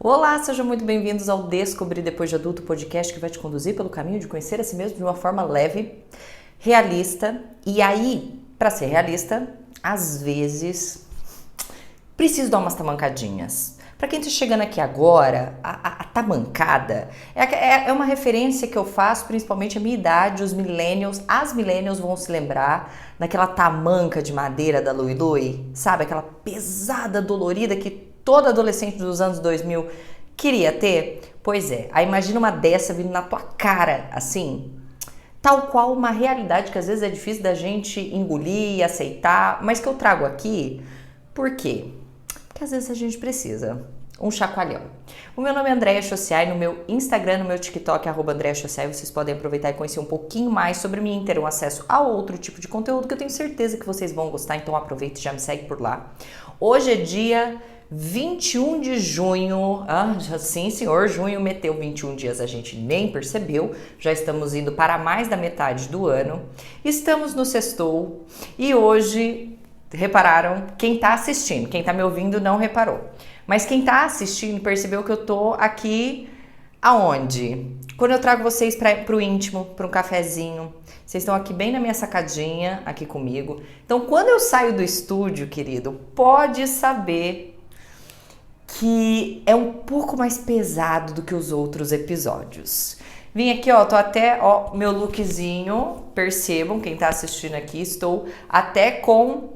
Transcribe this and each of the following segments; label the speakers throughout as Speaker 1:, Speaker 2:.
Speaker 1: Olá, sejam muito bem-vindos ao Descobrir Depois de Adulto, podcast que vai te conduzir pelo caminho de conhecer a si mesmo de uma forma leve, realista. E aí, para ser realista, às vezes preciso dar umas tamancadinhas. Para quem tá chegando aqui agora, a tamancada é uma referência que eu faço principalmente à minha idade, os millennials. As millennials vão se lembrar daquela tamanca de madeira da Louie Louie, sabe? Aquela pesada, dolorida que toda adolescente dos anos 2000 queria ter. Pois é, aí imagina uma dessa vindo na tua cara, assim, tal qual uma realidade que às vezes é difícil da gente engolir, aceitar, mas que eu trago aqui. Por quê? Porque às vezes a gente precisa um chacoalhão. O meu nome é Andréa Chociai, no meu Instagram, no meu TikTok, @Andréa Chociai, vocês podem aproveitar e conhecer um pouquinho mais sobre mim, ter um acesso a outro tipo de conteúdo que eu tenho certeza que vocês vão gostar, então aproveita e já me segue por lá. Hoje é dia 21 de junho, sim senhor, junho meteu 21 dias, a gente nem percebeu, já estamos indo para mais da metade do ano, estamos no sextou e hoje, repararam, quem tá assistindo, quem tá me ouvindo não reparou, mas quem tá assistindo percebeu que eu tô aqui aonde? Quando eu trago vocês pro íntimo, para um cafezinho, vocês estão aqui bem na minha sacadinha, aqui comigo, então quando eu saio do estúdio, querido, pode saber que é um pouco mais pesado do que os outros episódios. Vim aqui, ó, tô até, ó, meu lookzinho, percebam, quem tá assistindo aqui, estou até com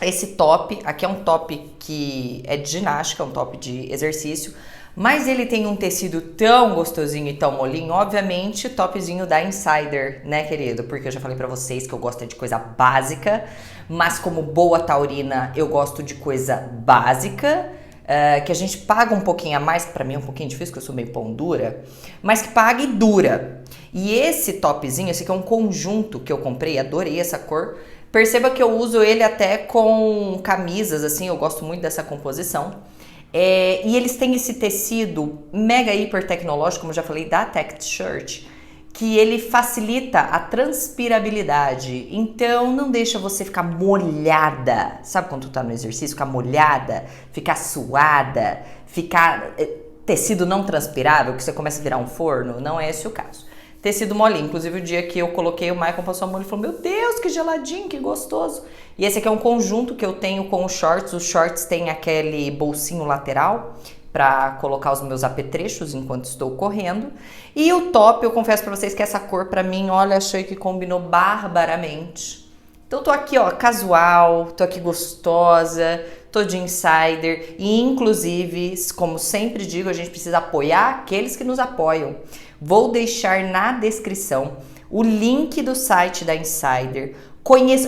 Speaker 1: esse top, aqui é um top que é de ginástica, é um top de exercício, mas ele tem um tecido tão gostosinho e tão molinho, obviamente, topzinho da Insider, né, querido? Porque eu já falei pra vocês que eu gosto de coisa básica, mas como boa taurina, eu gosto de coisa básica, que a gente paga um pouquinho a mais, que pra mim é um pouquinho difícil, porque eu sou meio pão dura, mas que paga e dura. E esse topzinho, esse aqui é um conjunto que eu comprei, adorei essa cor. Perceba que eu uso ele até com camisas, assim, eu gosto muito dessa composição. E eles têm esse tecido mega hiper tecnológico, como eu já falei, da Tech Shirt, que ele facilita a transpirabilidade, então não deixa você ficar molhada, sabe quando tu tá no exercício, ficar molhada, ficar suada, ficar tecido não transpirável, que você começa a virar um forno, não é esse o caso. Tecido molinho, inclusive o dia que eu coloquei, o Michael passou a mão e falou, meu Deus, que geladinho, que gostoso. E esse aqui é um conjunto que eu tenho com os shorts têm aquele bolsinho lateral, para colocar os meus apetrechos enquanto estou correndo. E o top, eu confesso para vocês que essa cor para mim, olha, achei que combinou barbaramente. Então tô aqui, ó, casual, tô aqui gostosa, tô de insider e inclusive, como sempre digo, a gente precisa apoiar aqueles que nos apoiam. Vou deixar na descrição o link do site da Insider.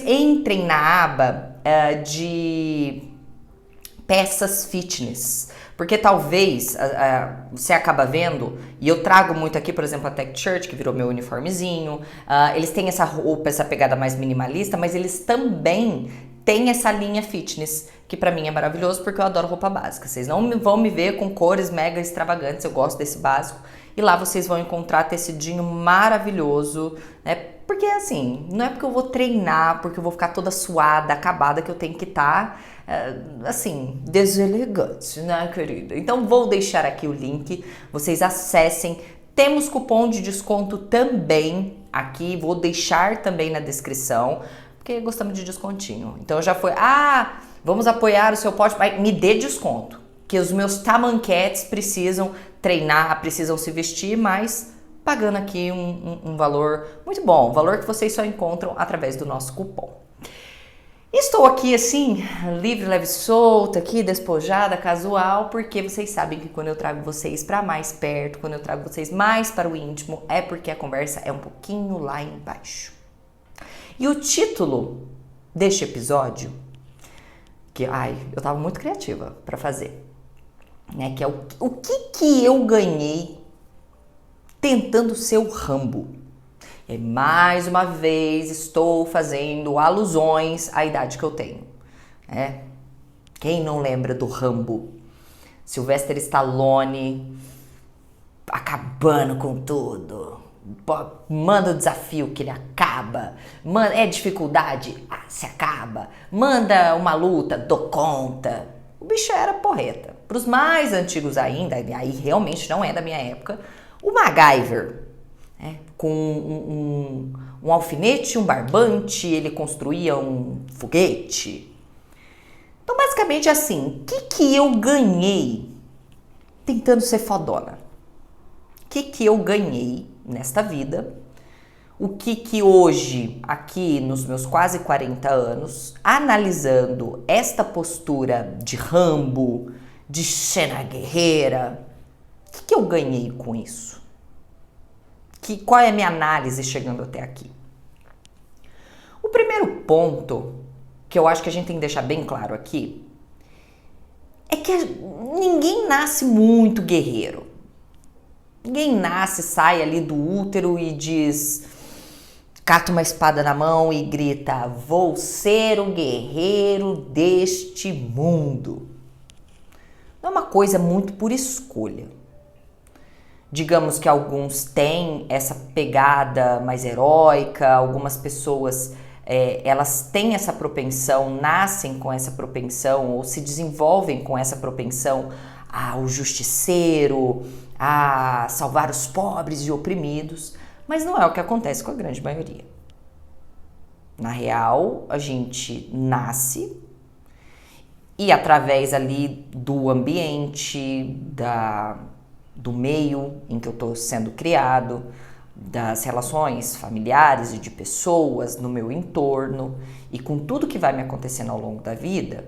Speaker 1: Entrem na aba de peças fitness. Porque talvez você acaba vendo, e eu trago muito aqui, por exemplo, a Tech Shirt, que virou meu uniformezinho, eles têm essa roupa, essa pegada mais minimalista, mas eles também têm essa linha fitness, que pra mim é maravilhoso, porque eu adoro roupa básica. Vocês não vão me ver com cores mega extravagantes, eu gosto desse básico, e lá vocês vão encontrar tecidinho maravilhoso, né? Porque assim, não é porque eu vou treinar, porque eu vou ficar toda suada, acabada, que eu tenho que estar assim, deselegante, né, querida? Então vou deixar aqui o link, vocês acessem. Temos cupom de desconto também aqui, vou deixar também na descrição, porque gostamos de descontinho. Então já foi, vamos apoiar o seu pote, me dê desconto, que os meus tamanquetes precisam treinar, precisam se vestir, mas pagando aqui um valor muito bom, um valor que vocês só encontram através do nosso cupom. Estou aqui assim, livre, leve, solta, aqui, despojada, casual, porque vocês sabem que quando eu trago vocês para mais perto, quando eu trago vocês mais para o íntimo, é porque a conversa é um pouquinho lá embaixo. E o título deste episódio, que eu tava muito criativa para fazer, né, que é o que eu ganhei tentando ser o Rambo. E mais uma vez estou fazendo alusões à idade que eu tenho. Quem não lembra do Rambo? Sylvester Stallone acabando com tudo. Manda o desafio que ele acaba. É dificuldade? Se acaba. Manda uma luta, dou conta. O bicho era porreta. Para os mais antigos ainda, aí realmente não é da minha época, o MacGyver, né? Com um alfinete, um barbante, ele construía um foguete. Então, basicamente assim, o que eu ganhei tentando ser fodona? O que eu ganhei nesta vida? O que hoje, aqui nos meus quase 40 anos, analisando esta postura de Rambo, de Xena guerreira, o que eu ganhei com isso? Qual é a minha análise chegando até aqui? O primeiro ponto que eu acho que a gente tem que deixar bem claro aqui é que ninguém nasce muito guerreiro. Ninguém nasce, sai ali do útero e diz, cata uma espada na mão e grita, vou ser o guerreiro deste mundo. Não é uma coisa muito por escolha. Digamos que alguns têm essa pegada mais heróica, algumas pessoas elas têm essa propensão, nascem com essa propensão ou se desenvolvem com essa propensão ao justiceiro, a salvar os pobres e oprimidos, mas não é o que acontece com a grande maioria. Na real, a gente nasce e através ali do ambiente, do meio em que eu estou sendo criado, das relações familiares e de pessoas no meu entorno e com tudo que vai me acontecendo ao longo da vida,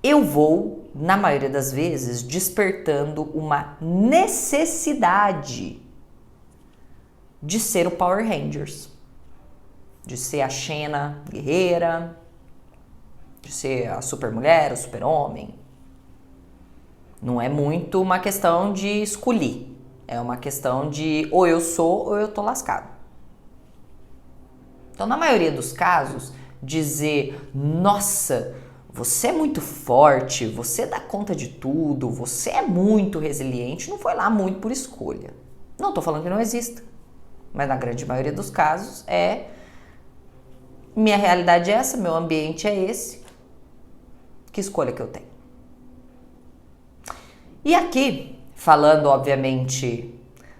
Speaker 1: eu vou, na maioria das vezes, despertando uma necessidade de ser o Power Rangers, de ser a Xena guerreira, de ser a supermulher, o super-homem. Não é muito uma questão de escolher. É uma questão de ou eu sou ou eu tô lascado. Então, na maioria dos casos, dizer, nossa, você é muito forte, você dá conta de tudo, você é muito resiliente, não foi lá muito por escolha. Não tô falando que não exista, mas na grande maioria dos casos minha realidade é essa, meu ambiente é esse, que escolha que eu tenho? E aqui, falando obviamente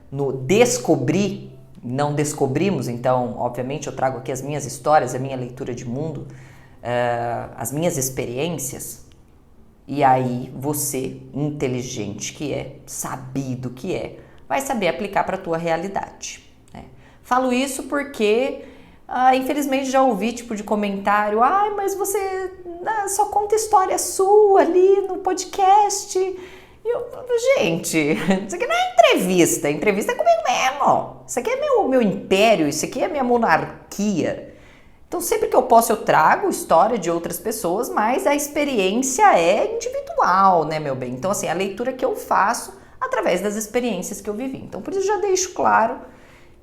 Speaker 1: no descobrir, não descobrimos, então obviamente eu trago aqui as minhas histórias, a minha leitura de mundo, as minhas experiências, e aí você, inteligente que é, sabido que é, vai saber aplicar para a tua realidade, né? Falo isso porque infelizmente já ouvi tipo de comentário, mas você só conta história sua ali no podcast. Gente, isso aqui não é entrevista é comigo mesmo. Isso aqui é meu império, isso aqui é minha monarquia. Então sempre que eu posso eu trago história de outras pessoas, mas a experiência é individual, né, meu bem? Então assim, a leitura que eu faço através das experiências que eu vivi. Então por isso já deixo claro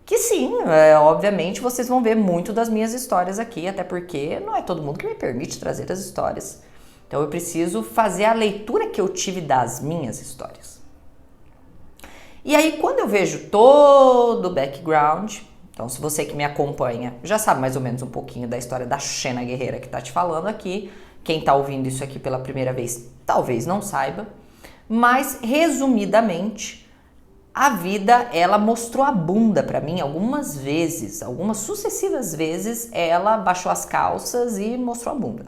Speaker 1: que sim, obviamente vocês vão ver muito das minhas histórias aqui, até porque não é todo mundo que me permite trazer as histórias. Então eu preciso fazer a leitura que eu tive das minhas histórias. E aí quando eu vejo todo o background, então se você que me acompanha já sabe mais ou menos um pouquinho da história da Xena guerreira que tá te falando aqui, quem tá ouvindo isso aqui pela primeira vez talvez não saiba, mas resumidamente a vida ela mostrou a bunda pra mim algumas vezes, algumas sucessivas vezes ela baixou as calças e mostrou a bunda.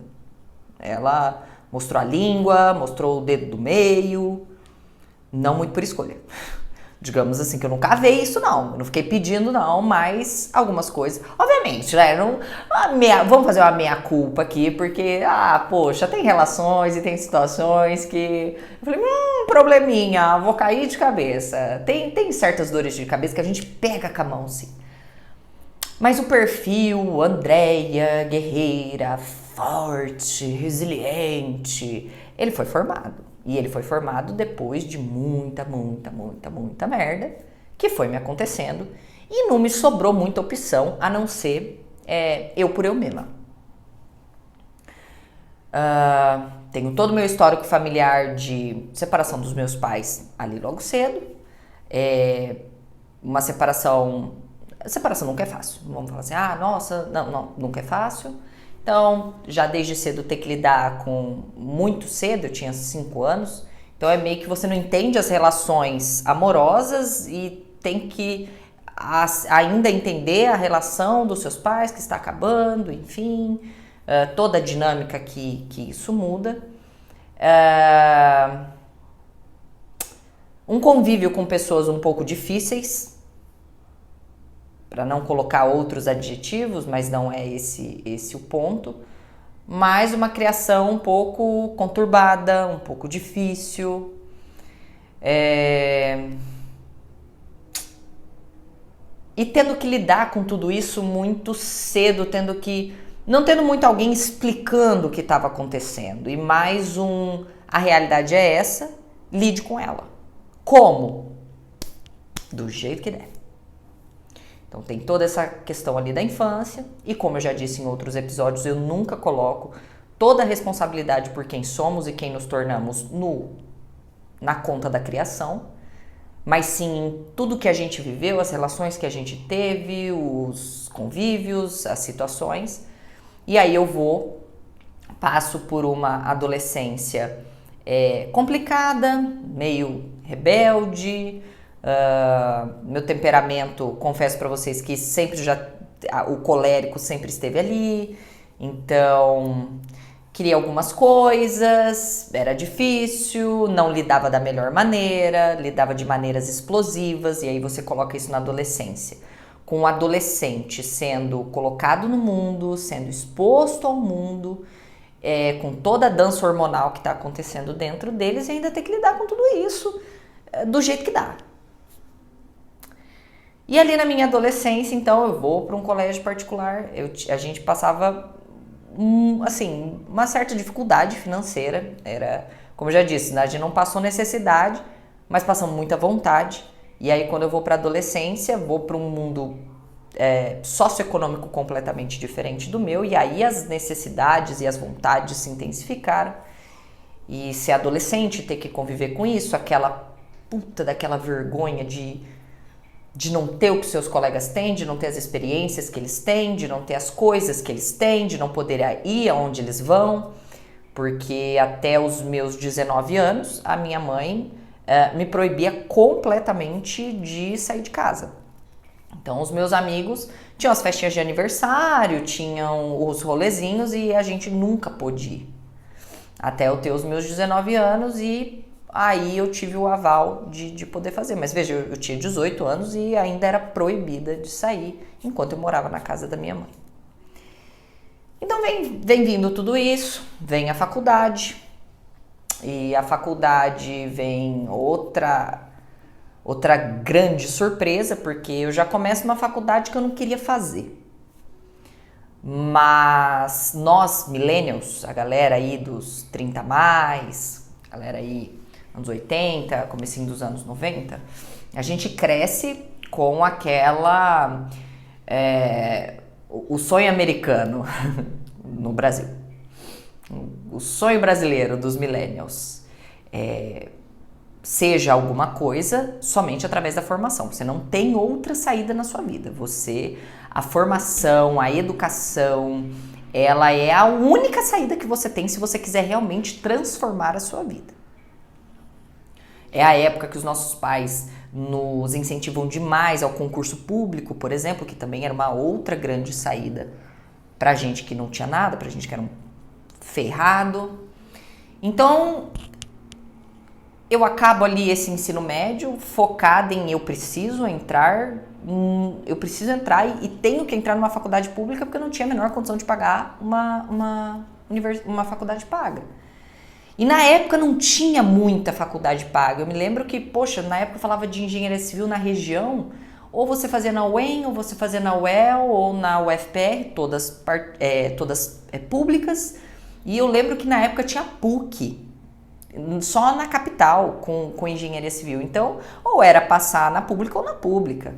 Speaker 1: Ela mostrou a língua, mostrou o dedo do meio, não muito por escolha. Digamos assim, que eu não cavei isso não, eu não fiquei pedindo não, mas algumas coisas, obviamente, né, vamos fazer uma meia-culpa aqui, porque, poxa, tem relações e tem situações que, eu falei, probleminha, vou cair de cabeça, tem certas dores de cabeça que a gente pega com a mão, sim. Mas o perfil, Andréia, guerreira, forte, resiliente, ele foi formado. E ele foi formado depois de muita merda que foi me acontecendo. E não me sobrou muita opção a não ser eu por eu mesma. Tenho todo o meu histórico familiar de separação dos meus pais ali logo cedo. Uma separação... Separação nunca é fácil. Vamos falar assim, nossa, não, nunca é fácil. Então, já desde cedo ter que lidar com... Muito cedo, eu tinha 5 anos. Então é meio que você não entende as relações amorosas e tem que ainda entender a relação dos seus pais que está acabando, enfim, toda a dinâmica que isso muda. Um convívio com pessoas um pouco difíceis, para não colocar outros adjetivos, mas não é esse o ponto. Mas uma criação um pouco conturbada, um pouco difícil. E tendo que lidar com tudo isso muito cedo, não tendo muito alguém explicando o que estava acontecendo. E mais a realidade é essa, lide com ela. Como? Do jeito que der. Então tem toda essa questão ali da infância e, como eu já disse em outros episódios, eu nunca coloco toda a responsabilidade por quem somos e quem nos tornamos na conta da criação, mas sim em tudo que a gente viveu, as relações que a gente teve, os convívios, as situações. E aí passo por uma adolescência complicada, meio rebelde. Meu temperamento, confesso para vocês que o colérico sempre esteve ali, então queria algumas coisas, era difícil, não lidava da melhor maneira, lidava de maneiras explosivas, e aí você coloca isso na adolescência. Com o adolescente sendo colocado no mundo, sendo exposto ao mundo, com toda a dança hormonal que está acontecendo dentro deles, e ainda ter que lidar com tudo isso do jeito que dá. E ali na minha adolescência, então, eu vou para um colégio particular, a gente passava, uma certa dificuldade financeira, como eu já disse, a gente não passou necessidade, mas passamos muita vontade. E aí quando eu vou para a adolescência, vou para um mundo socioeconômico completamente diferente do meu, e aí as necessidades e as vontades se intensificaram. E ser adolescente, ter que conviver com isso, daquela vergonha de não ter o que seus colegas têm, de não ter as experiências que eles têm, de não ter as coisas que eles têm, de não poder ir aonde eles vão, porque até os meus 19 anos, a minha mãe me proibia completamente de sair de casa. Então os meus amigos tinham as festinhas de aniversário, tinham os rolezinhos e a gente nunca pôde ir. Até eu ter os meus 19 anos e aí eu tive o aval de poder fazer. Mas veja, eu tinha 18 anos e ainda era proibida de sair enquanto eu morava na casa da minha mãe. Então vem vindo tudo isso, vem a faculdade. E a faculdade vem outra grande surpresa, porque eu já começo uma faculdade que eu não queria fazer. Mas nós, millennials, a galera aí dos 30 a mais, a galera aí anos 80, comecinho dos anos 90, a gente cresce com o sonho americano no Brasil. O sonho brasileiro dos millennials. Seja alguma coisa somente através da formação. Você não tem outra saída na sua vida. A formação, a educação, ela é a única saída que você tem se você quiser realmente transformar a sua vida. É a época que os nossos pais nos incentivam demais ao concurso público, por exemplo, que também era uma outra grande saída pra gente que não tinha nada, pra gente que era um ferrado. Então, eu acabo ali esse ensino médio focada em eu preciso entrar e tenho que entrar numa faculdade pública porque eu não tinha a menor condição de pagar uma faculdade paga. E na época não tinha muita faculdade paga. Eu me lembro que, na época eu falava de engenharia civil na região, ou você fazia na UEM, ou você fazia na UEL, ou na UFPR, todas públicas. E eu lembro que na época tinha PUC, só na capital, com engenharia civil. Então, ou era passar na pública ou na pública.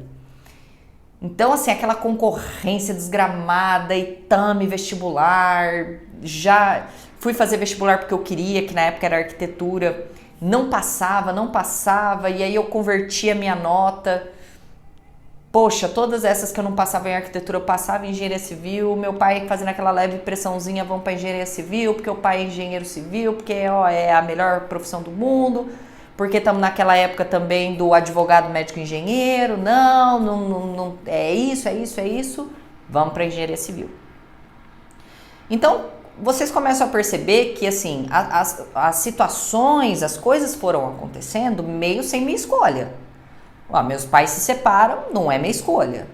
Speaker 1: Então, assim, aquela concorrência desgramada, exame vestibular, já fui fazer vestibular porque eu queria, que na época era arquitetura, não passava, e aí eu converti a minha nota. poxa, todas essas que eu não passava em arquitetura, eu passava em engenharia civil, meu pai fazendo aquela leve pressãozinha, vamos para engenharia civil, porque o pai é engenheiro civil, porque ó, é a melhor profissão do mundo, porque estamos naquela época também do advogado, médico, engenheiro, não, é isso, vamos para engenharia civil. Então, vocês começam a perceber que, assim, as situações, as coisas foram acontecendo meio sem minha escolha. Meus pais se separam, não é minha escolha.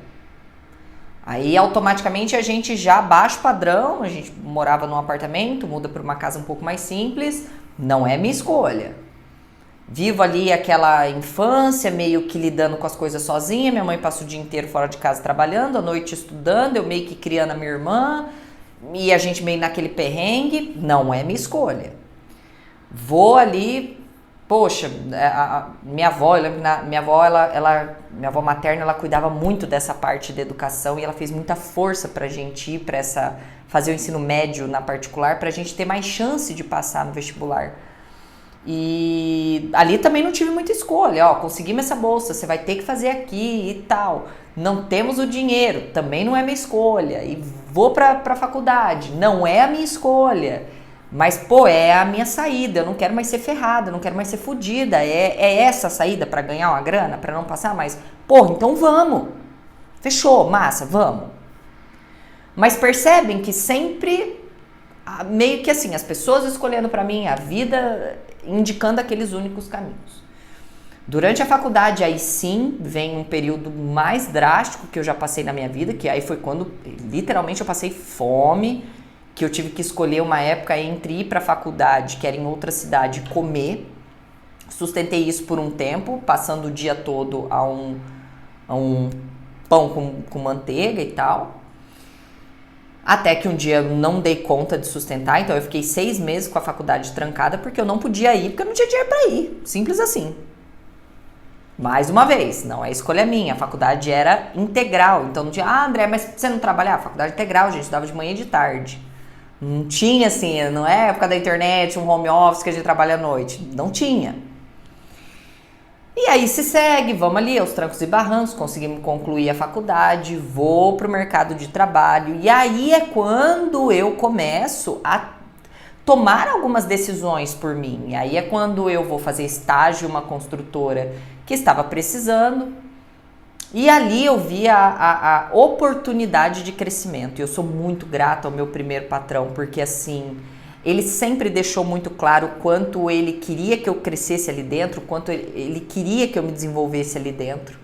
Speaker 1: Aí, automaticamente, a gente já baixa o padrão, a gente morava num apartamento, muda para uma casa um pouco mais simples, não é minha escolha. Vivo ali aquela infância, meio que lidando com as coisas sozinha, minha mãe passa o dia inteiro fora de casa trabalhando, à noite estudando, eu meio que criando a minha irmã, e a gente meio naquele perrengue, não é minha escolha. Vou ali, poxa, minha avó, eu lembro que minha avó materna, ela cuidava muito dessa parte da educação e ela fez muita força pra gente ir pra fazer o ensino médio na particular, pra gente ter mais chance de passar no vestibular. E ali também não tive muita escolha, conseguimos essa bolsa, você vai ter que fazer aqui e tal. Não temos o dinheiro, também não é minha escolha. E vou pra faculdade, não é a minha escolha. Mas, pô, é a minha saída, eu não quero mais ser ferrada, eu não quero mais ser fodida. É essa a saída pra ganhar uma grana, pra não passar mais? Porra, então vamos. Fechou, massa, vamos. Mas percebem que sempre, meio que assim, as pessoas escolhendo pra mim a vida, indicando aqueles únicos caminhos. Durante a faculdade, aí sim, vem um período mais drástico que eu já passei na minha vida, que aí foi quando, literalmente, eu passei fome, que eu tive que escolher uma época entre ir pra faculdade, que era em outra cidade, e comer. Sustentei isso por um tempo, passando o dia todo a um pão com manteiga e tal. Até que um dia eu não dei conta de sustentar, então eu fiquei 6 meses com a faculdade trancada, porque eu não podia ir, porque eu não tinha dinheiro pra ir. Simples assim. Mais uma vez, não é escolha minha, a faculdade era integral, então não tinha, André, mas você não trabalhava? Faculdade integral, a gente estudava de manhã e de tarde. Não tinha assim, não é época da internet, um home office que a gente trabalha à noite, não tinha. E aí se segue, vamos ali aos trancos e barrancos, conseguimos concluir a faculdade, vou pro mercado de trabalho, e aí é quando eu começo a tomar algumas decisões por mim. E aí é quando eu vou fazer estágio em uma construtora que estava precisando, e ali eu vi a oportunidade de crescimento. E eu sou muito grata ao meu primeiro patrão, porque assim, ele sempre deixou muito claro o quanto ele queria que eu crescesse ali dentro, o quanto ele queria que eu me desenvolvesse ali dentro.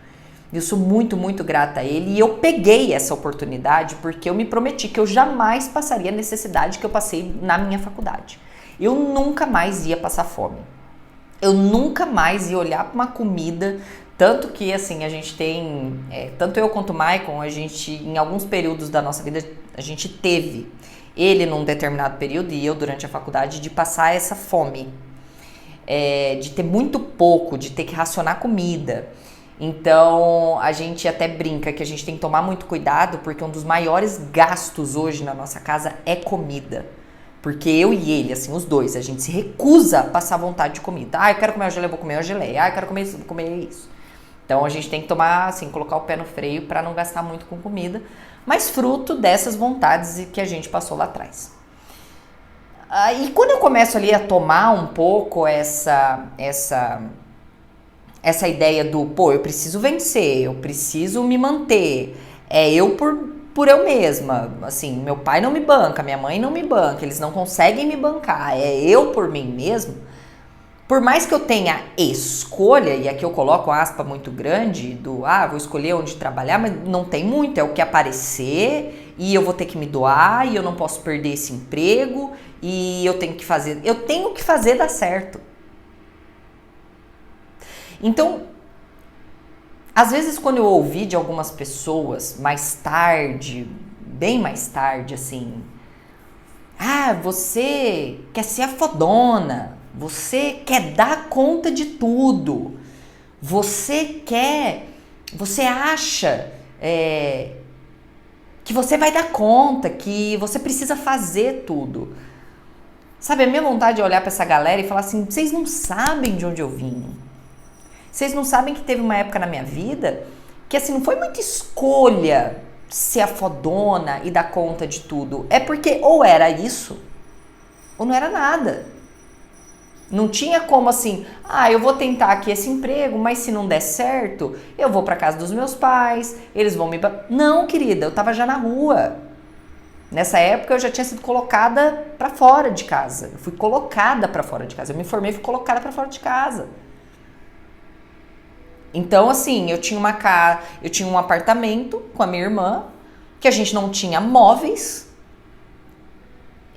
Speaker 1: Eu sou muito, muito grata a ele, e eu peguei essa oportunidade porque eu me prometi que eu jamais passaria a necessidade que eu passei na minha faculdade. Eu nunca mais ia passar fome. Eu nunca mais ia olhar para uma comida, tanto que assim, a gente tem, tanto eu quanto o Maicon, a gente, em alguns períodos da nossa vida, a gente teve, ele num determinado período e eu durante a faculdade, de passar essa fome, de ter muito pouco, de ter que racionar comida. Então, a gente até brinca que a gente tem que tomar muito cuidado, porque um dos maiores gastos hoje na nossa casa é comida. Porque eu e ele, assim, os dois, a gente se recusa a passar vontade de comida. Eu quero comer uma geleia, eu vou comer uma geleia. Eu quero comer isso, vou comer isso. Então, a gente tem que tomar, assim, colocar o pé no freio para não gastar muito com comida, mas fruto dessas vontades que a gente passou lá atrás. E quando eu começo ali a tomar um pouco essa ideia do, eu preciso vencer, eu preciso me manter, eu por eu mesma, assim, meu pai não me banca, minha mãe não me banca, eles não conseguem me bancar, é eu por mim mesmo. Por mais que eu tenha escolha, e aqui eu coloco aspa muito grande, vou escolher onde trabalhar, mas não tem muito, é o que aparecer, e eu vou ter que me doar, e eu não posso perder esse emprego, e eu tenho que fazer dar certo. Então, às vezes quando eu ouvi de algumas pessoas mais tarde, bem mais tarde, assim, você quer ser a fodona, você quer dar conta de tudo, você acha que você vai dar conta, que você precisa fazer tudo. Sabe, a minha vontade é olhar pra essa galera e falar assim, vocês não sabem de onde eu vim. Vocês não sabem que teve uma época na minha vida que assim, não foi muita escolha ser a fodona e dar conta de tudo. É porque ou era isso, ou não era nada. Não tinha como assim, eu vou tentar aqui esse emprego, mas se não der certo, eu vou pra casa dos meus pais, eles vão me... Não, querida, eu tava já na rua. Nessa época eu já tinha sido colocada pra fora de casa. Eu fui colocada pra fora de casa. Eu me formei e fui colocada pra fora de casa. Então, assim, eu tinha um apartamento com a minha irmã, que a gente não tinha móveis.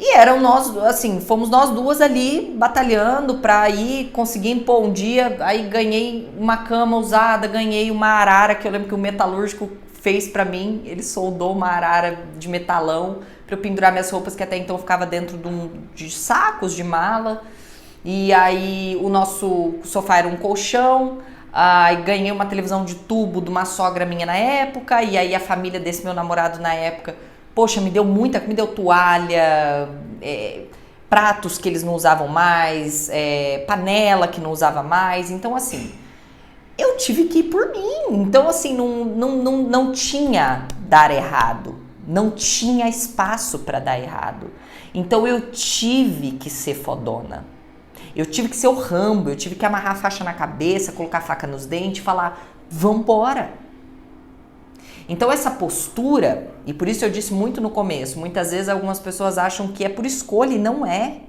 Speaker 1: E eram nós, assim, fomos nós duas ali batalhando pra ir conseguindo, um dia, aí ganhei uma cama usada, ganhei uma arara, que eu lembro que o metalúrgico fez pra mim, ele soldou uma arara de metalão pra eu pendurar minhas roupas, que até então ficava dentro de sacos de mala. E aí o nosso sofá era um colchão, aí ganhei uma televisão de tubo de uma sogra minha na época, e aí a família desse meu namorado na época, poxa, me deu toalha, pratos que eles não usavam mais, panela que não usava mais. Então, assim, eu tive que ir por mim. Então, assim, não tinha dar errado. Não tinha espaço para dar errado. Então, eu tive que ser fodona. Eu tive que ser o Rambo. Eu tive que amarrar a faixa na cabeça, colocar a faca nos dentes e falar, vambora. Então essa postura, e por isso eu disse muito no começo, muitas vezes algumas pessoas acham que é por escolha e não é.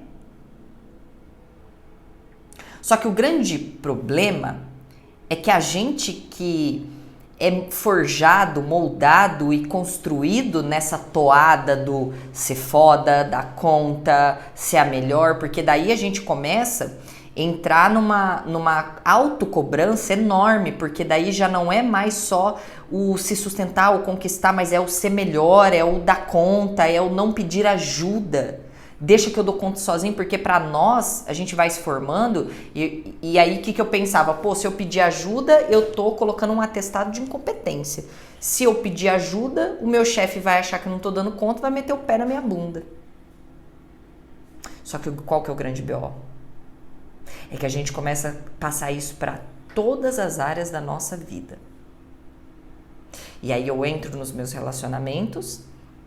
Speaker 1: Só que o grande problema é que a gente que é forjado, moldado e construído nessa toada do ser foda, dar conta, ser a melhor, porque daí a gente começa a entrar numa autocobrança enorme, porque daí já não é mais só o se sustentar, o conquistar, mas é o ser melhor, é o dar conta, é o não pedir ajuda. Deixa que eu dou conta sozinho, porque pra nós, a gente vai se formando, e aí o que eu pensava? Se eu pedir ajuda, eu tô colocando um atestado de incompetência. Se eu pedir ajuda, o meu chefe vai achar que eu não tô dando conta, vai meter o pé na minha bunda. Só que qual que é o grande BO? É que a gente começa a passar isso pra todas as áreas da nossa vida. E aí eu entro nos meus relacionamentos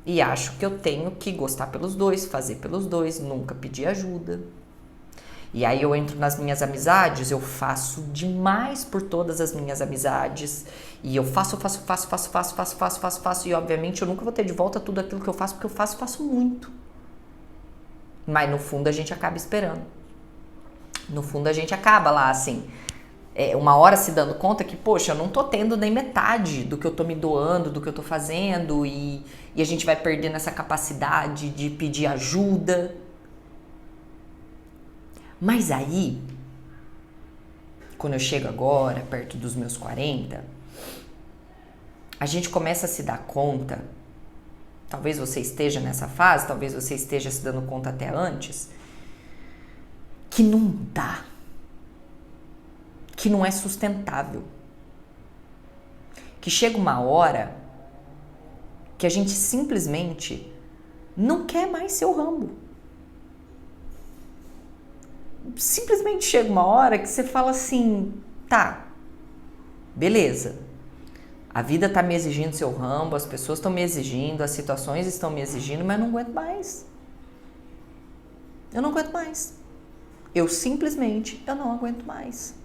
Speaker 1: e acho que eu tenho que gostar pelos dois, fazer pelos dois, nunca pedir ajuda. E aí eu entro nas minhas amizades, eu faço demais por todas as minhas amizades. E eu faço. E obviamente eu nunca vou ter de volta tudo aquilo que eu faço, porque eu faço muito. Mas no fundo a gente acaba esperando. No fundo a gente acaba lá assim, uma hora se dando conta que, poxa, eu não tô tendo nem metade do que eu tô me doando, do que eu tô fazendo, e a gente vai perdendo essa capacidade de pedir ajuda. Mas aí, quando eu chego agora, perto dos meus 40, a gente começa a se dar conta, talvez você esteja nessa fase, talvez você esteja se dando conta até antes, que não dá, que não é sustentável, que chega uma hora que a gente simplesmente não quer mais ser o Rambo. Simplesmente chega uma hora que você fala assim, tá, beleza, a vida tá me exigindo ser o Rambo, as pessoas estão me exigindo, as situações estão me exigindo, mas eu não aguento mais. Eu não aguento mais. Eu não aguento mais.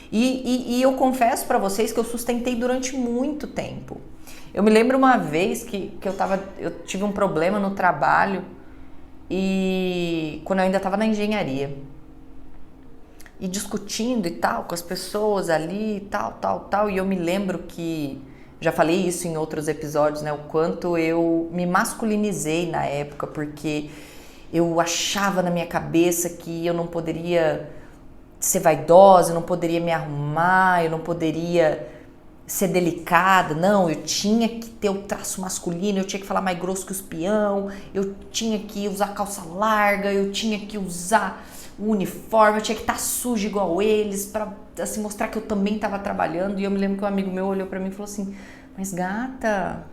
Speaker 1: E eu confesso pra vocês que eu sustentei durante muito tempo. Eu me lembro uma vez que eu tive um problema no trabalho, e quando eu ainda estava na engenharia, e discutindo e tal com as pessoas ali, tal, e eu me lembro que, já falei isso em outros episódios, né, o quanto eu me masculinizei na época, porque eu achava na minha cabeça que eu não poderia ser vaidosa, eu não poderia me arrumar, eu não poderia ser delicada, não, eu tinha que ter o traço masculino, eu tinha que falar mais grosso que os peão, eu tinha que usar calça larga, eu tinha que usar o uniforme, eu tinha que estar suja igual eles, pra assim, mostrar que eu também estava trabalhando. E eu me lembro que um amigo meu olhou pra mim e falou assim, mas gata,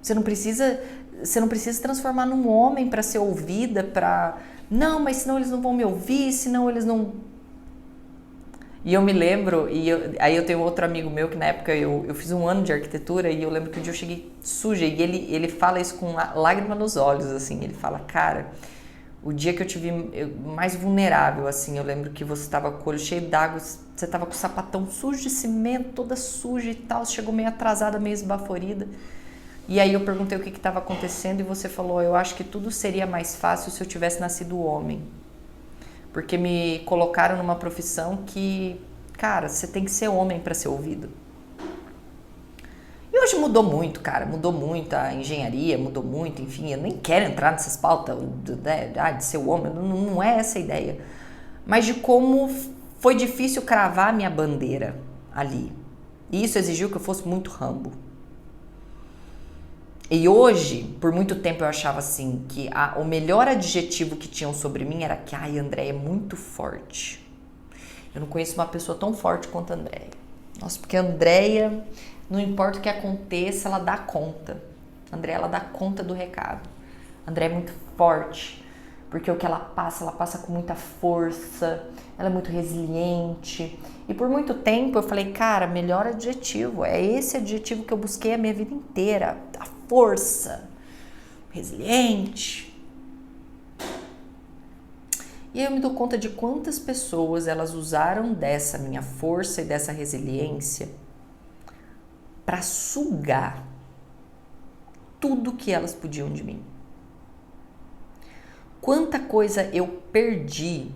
Speaker 1: você não precisa se transformar num homem pra ser ouvida, não, mas senão eles não vão me ouvir, senão eles não... E eu me lembro, aí eu tenho outro amigo meu que na época eu fiz um ano de arquitetura e eu lembro que um dia eu cheguei suja e ele fala isso com lágrima nos olhos, assim, ele fala, cara, o dia que eu te vi mais vulnerável, assim, eu lembro que você estava com o olho cheio d'água, você estava com o sapatão sujo de cimento, toda suja e tal, você chegou meio atrasada, meio esbaforida. E aí eu perguntei o que estava acontecendo e você falou, eu acho que tudo seria mais fácil se eu tivesse nascido homem. Porque me colocaram numa profissão que, cara, você tem que ser homem para ser ouvido. E hoje mudou muito, cara, mudou muito a engenharia, mudou muito, enfim, eu nem quero entrar nessas pautas de ser homem, não é essa a ideia. Mas de como foi difícil cravar a minha bandeira ali. E isso exigiu que eu fosse muito Rambo. E hoje, por muito tempo eu achava assim, que o melhor adjetivo que tinham sobre mim era que, ai, Andréia é muito forte. Eu não conheço uma pessoa tão forte quanto a Andréia. Nossa, porque a Andréia, não importa o que aconteça, ela dá conta. A Andréia, ela dá conta do recado. A Andréia é muito forte, porque o que ela passa com muita força, ela é muito resiliente. E por muito tempo eu falei, cara, melhor adjetivo, é esse adjetivo que eu busquei a minha vida inteira. A força, resiliente. E aí eu me dou conta de quantas pessoas elas usaram dessa minha força e dessa resiliência para sugar tudo que elas podiam de mim. Quanta coisa eu perdi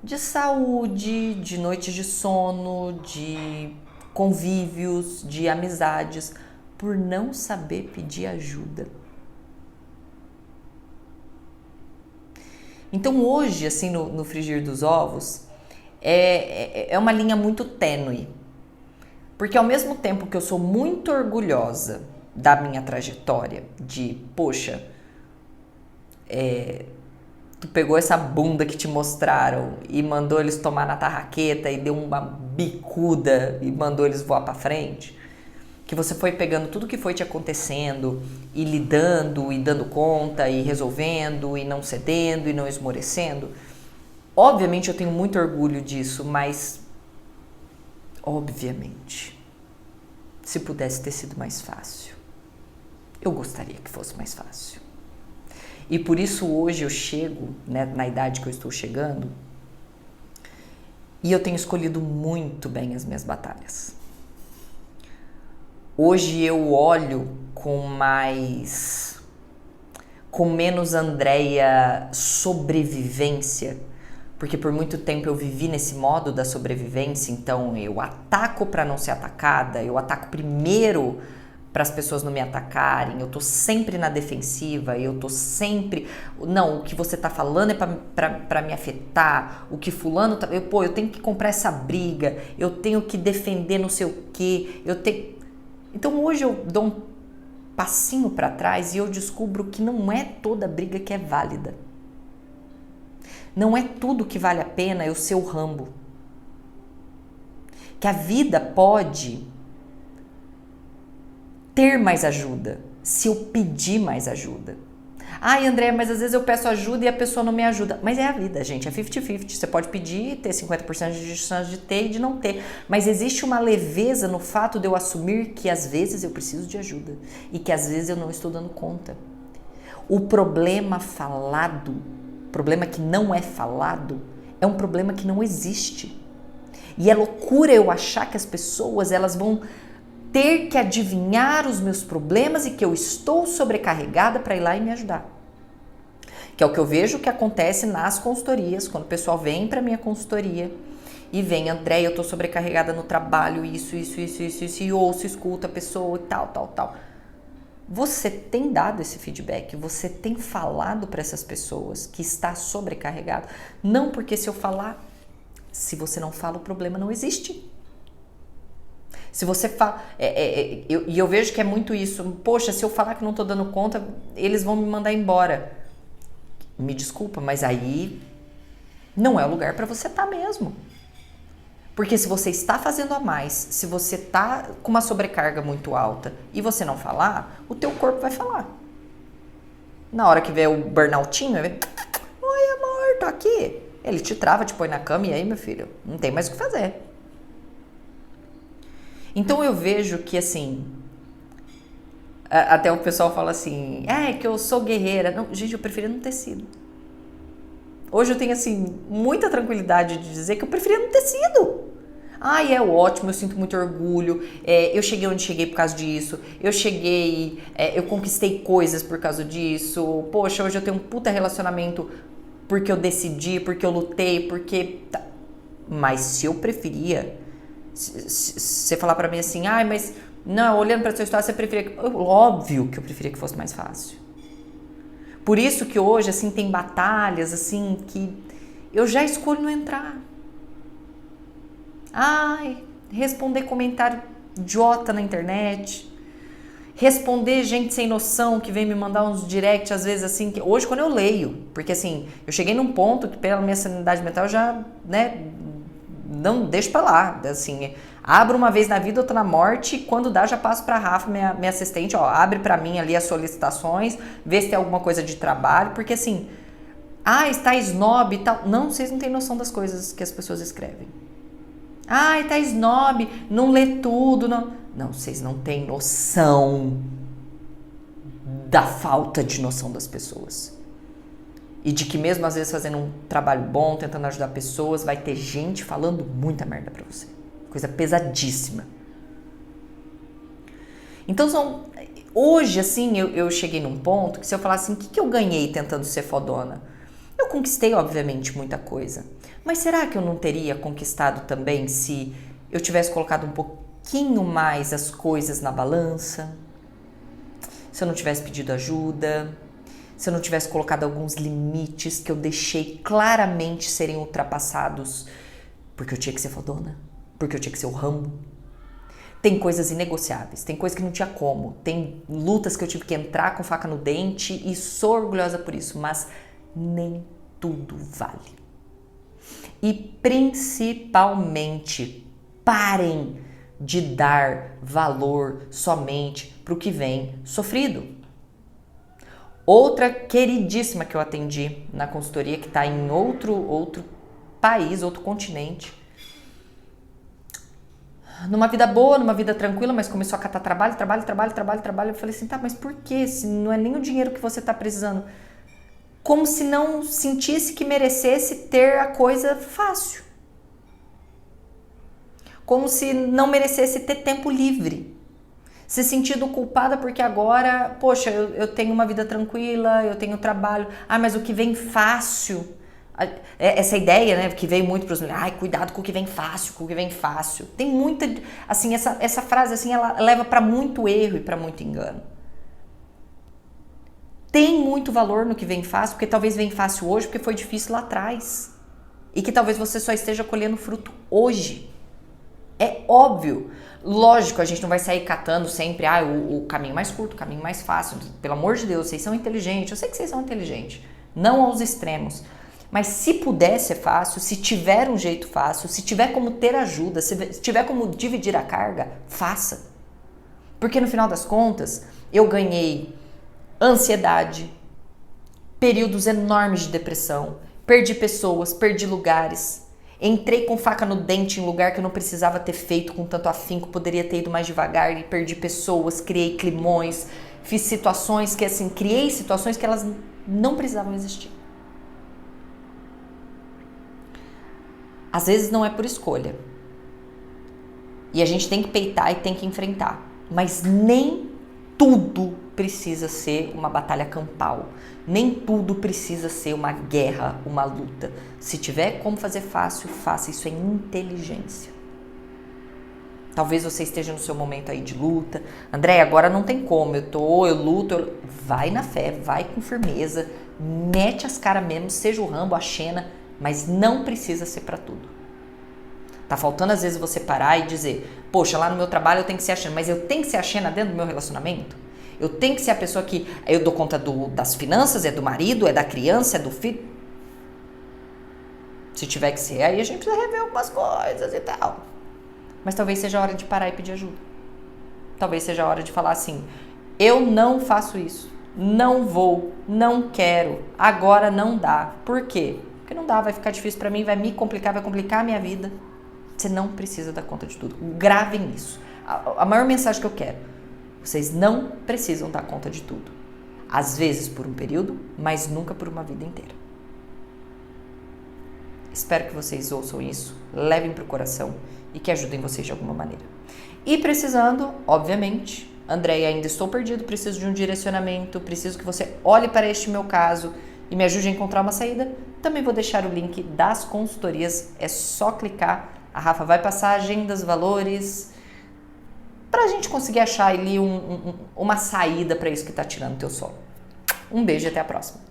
Speaker 1: de saúde, de noites de sono, de convívios, de amizades, por não saber pedir ajuda. Então hoje, assim, no frigir dos ovos, é uma linha muito tênue. Porque ao mesmo tempo que eu sou muito orgulhosa da minha trajetória, de, poxa, tu pegou essa bunda que te mostraram e mandou eles tomar na tarraqueta e deu uma bicuda e mandou eles voar pra frente, que você foi pegando tudo que foi te acontecendo e lidando e dando conta e resolvendo e não cedendo e não esmorecendo. Obviamente eu tenho muito orgulho disso, mas obviamente, se pudesse ter sido mais fácil, eu gostaria que fosse mais fácil. E por isso hoje eu chego, né, na idade que eu estou chegando, e eu tenho escolhido muito bem as minhas batalhas. Hoje eu olho com menos Andréia sobrevivência, porque por muito tempo eu vivi nesse modo da sobrevivência, então eu ataco para não ser atacada, eu ataco primeiro para as pessoas não me atacarem, eu tô sempre na defensiva, eu tô sempre... Não, o que você tá falando é para me afetar, o que fulano tá... eu tenho que comprar essa briga, eu tenho que defender não sei o quê, Então hoje eu dou um passinho para trás e eu descubro que não é toda briga que é válida. Não é tudo que vale a pena eu ser o Rambo. Que a vida pode ter mais ajuda se eu pedir mais ajuda. Ai, André, mas às vezes eu peço ajuda e a pessoa não me ajuda. Mas é a vida, gente, é 50-50. Você pode pedir e ter 50% de chance de ter e de não ter. Mas existe uma leveza no fato de eu assumir que às vezes eu preciso de ajuda e que às vezes eu não estou dando conta. O problema falado, problema que não é falado, é um problema que não existe. E é loucura eu achar que as pessoas elas vão ter que adivinhar os meus problemas e que eu estou sobrecarregada para ir lá e me ajudar. Que é o que eu vejo que acontece nas consultorias, quando o pessoal vem para minha consultoria e vem, André, eu estou sobrecarregada no trabalho, isso, e ouço, escuta a pessoa e tal. Você tem dado esse feedback, você tem falado para essas pessoas que está sobrecarregado. Não porque se eu falar, se você não fala, o problema não existe. Se você fala... eu vejo que é muito isso. Poxa, se eu falar que não tô dando conta, eles vão me mandar embora. Me desculpa, mas aí não é o lugar para você estar mesmo. Porque se você está fazendo a mais, se você está com uma sobrecarga muito alta e você não falar, o teu corpo vai falar. Na hora que vier o burnoutinho, vai ver... Oi, amor, tô aqui. Ele te trava, te põe na cama e aí, meu filho, não tem mais o que fazer. Então eu vejo que assim, até o pessoal fala assim, que eu sou guerreira. Não, gente, eu preferia não ter sido. Hoje eu tenho assim, muita tranquilidade de dizer que eu preferia não ter sido. É ótimo, eu sinto muito orgulho, eu cheguei onde cheguei por causa disso, eu conquistei coisas por causa disso, poxa, hoje eu tenho um puta relacionamento porque eu decidi, porque eu lutei, porque... Mas se eu preferia, se você falar pra mim assim, mas não, olhando pra sua história, você preferia... Óbvio que eu preferia que fosse mais fácil. Por isso que hoje, assim, tem batalhas, assim, que eu já escolho não entrar. Responder comentário idiota na internet, responder gente sem noção que vem me mandar uns direct às vezes assim, que hoje quando eu leio, porque assim, eu cheguei num ponto que pela minha sanidade mental eu já, não deixo pra lá, assim, abro uma vez na vida, outra na morte, e quando dá já passo pra Rafa, minha assistente, abre pra mim ali as solicitações, vê se tem alguma coisa de trabalho, porque assim, está snob e tal, não, vocês não têm noção das coisas que as pessoas escrevem. Tá snob, não lê tudo, não. Não, vocês não têm noção da falta de noção das pessoas. E de que mesmo às vezes fazendo um trabalho bom, tentando ajudar pessoas, vai ter gente falando muita merda pra você. Coisa pesadíssima. Então hoje assim, eu cheguei num ponto que se eu falar assim, o que eu ganhei tentando ser fodona? Eu conquistei, obviamente, muita coisa. Mas será que eu não teria conquistado também se eu tivesse colocado um pouquinho mais as coisas na balança? Se eu não tivesse pedido ajuda? Se eu não tivesse colocado alguns limites que eu deixei claramente serem ultrapassados? Porque eu tinha que ser fodona? Porque eu tinha que ser o Rambo? Tem coisas inegociáveis, tem coisas que não tinha como. Tem lutas que eu tive que entrar com faca no dente e sou orgulhosa por isso, mas nem tudo vale. E principalmente, parem de dar valor somente para o que vem sofrido. Outra queridíssima que eu atendi na consultoria, que está em outro país, outro continente, numa vida boa, numa vida tranquila, mas começou a catar trabalho. Eu falei assim, mas por quê? Se não é nem o dinheiro que você está precisando. Como se não sentisse que merecesse ter a coisa fácil. Como se não merecesse ter tempo livre. Se sentindo culpada porque agora, poxa, eu tenho uma vida tranquila, eu tenho trabalho. Mas o que vem fácil... Essa ideia, né, que veio muito para os mulheres, cuidado com o que vem fácil, Tem muita, assim, essa frase, assim, ela leva para muito erro e para muito engano. Tem muito valor no que vem fácil, porque talvez vem fácil hoje, porque foi difícil lá atrás. E que talvez você só esteja colhendo fruto hoje. É óbvio. Lógico, a gente não vai sair catando sempre, o caminho mais curto, o caminho mais fácil. Pelo amor de Deus, vocês são inteligentes. Eu sei que vocês são inteligentes. Não aos extremos. Mas se puder ser fácil, se tiver um jeito fácil, se tiver como ter ajuda, se tiver como dividir a carga, faça. Porque no final das contas, eu ganhei ansiedade, períodos enormes de depressão, perdi pessoas, perdi lugares, entrei com faca no dente em lugar que eu não precisava ter feito com tanto afinco, poderia ter ido mais devagar e perdi pessoas, criei climões, fiz situações que assim, criei situações que elas não precisavam existir. Às vezes não é por escolha. E a gente tem que peitar e tem que enfrentar. Mas nem tudo precisa ser uma batalha campal. Nem tudo precisa ser uma guerra, uma luta. Se tiver como fazer fácil, faça. Isso é inteligência. Talvez você esteja no seu momento aí de luta. André, agora não tem como. Eu luto. Vai na fé, vai com firmeza. Mete as caras mesmo, seja o Rambo, a Xena. Mas não precisa ser pra tudo. Tá faltando às vezes você parar e dizer, poxa, lá no meu trabalho eu tenho que ser a Xena, mas eu tenho que ser a Xena dentro do meu relacionamento? Eu tenho que ser a pessoa que eu dou conta das finanças, é do marido, é da criança, é do filho? Se tiver que ser, aí a gente precisa rever algumas coisas e tal. Mas talvez seja a hora de parar e pedir ajuda. Talvez seja a hora de falar assim, eu não faço isso, não vou, não quero, agora não dá. Por quê? Porque não dá, vai ficar difícil pra mim, vai me complicar, vai complicar a minha vida. Você não precisa dar conta de tudo. Gravem isso. a maior mensagem que eu quero. Vocês não precisam dar conta de tudo. Às vezes por um período, mas nunca por uma vida inteira. Espero que vocês ouçam isso, levem para o coração e que ajudem vocês de alguma maneira. E precisando, obviamente, Andréia, ainda estou perdido, preciso de um direcionamento, preciso que você olhe para este meu caso e me ajude a encontrar uma saída. Também vou deixar o link das consultorias, é só clicar. A Rafa vai passar agendas, valores, para a gente conseguir achar ali uma saída para isso que está tirando teu sono. Um beijo e até a próxima.